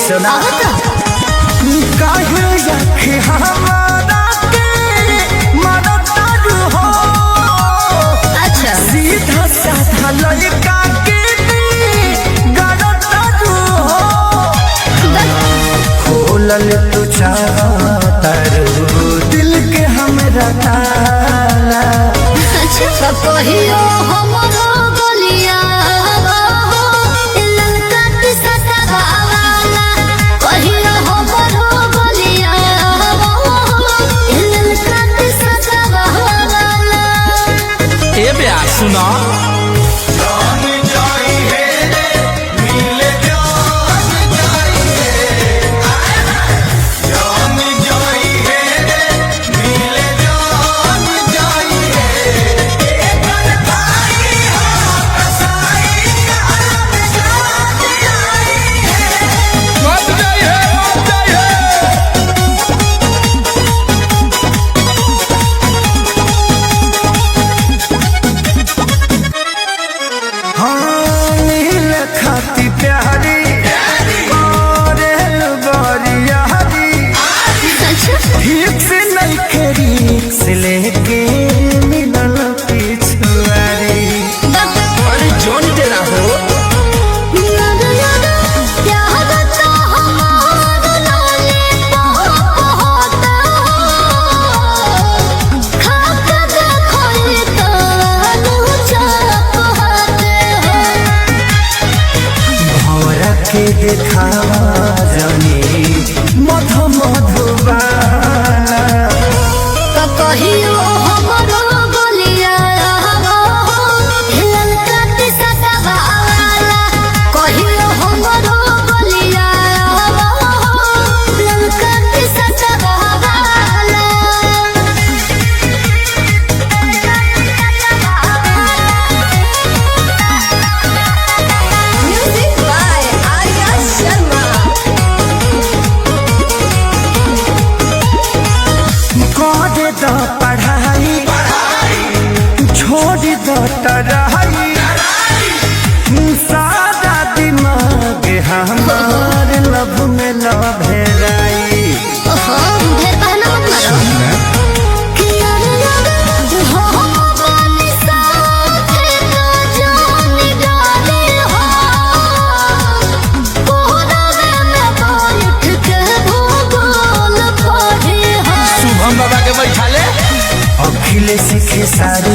सुना काहे रखे हमारा के मरता हो। अच्छा सीधा साधा लड़का के गरता हो। खोलल तू चाहतर दिल के हमरा ताला। अच्छा कहियो हमरो गलिया ललका के सतावाला कहियो हमरो गलिया ललका के सतावाला। ए बे सुना खाती प्यारी ठीक से नहीं करी से लेके मिलल पिछुआरी। अरे जोन तेरा हो के देखावा जनी मधु मधुबाला। कहियो हमरो गलिया ललका के सतावाला कहियो हमरो गलिया ललका के सतावाला। Music by Arya Sharma. कर दो पढ़ाई छोड़ दो तराई सारा दिमाग हमार लब में लभ हेराई। ओहो ढेर बहना मत मारो कि यार हो वाली साथे तो जानी डाले हो कोहरा में बैठ के भूगोल पढ़े हो। शुभम बाबा के बैठा ले अखिलेश के सारे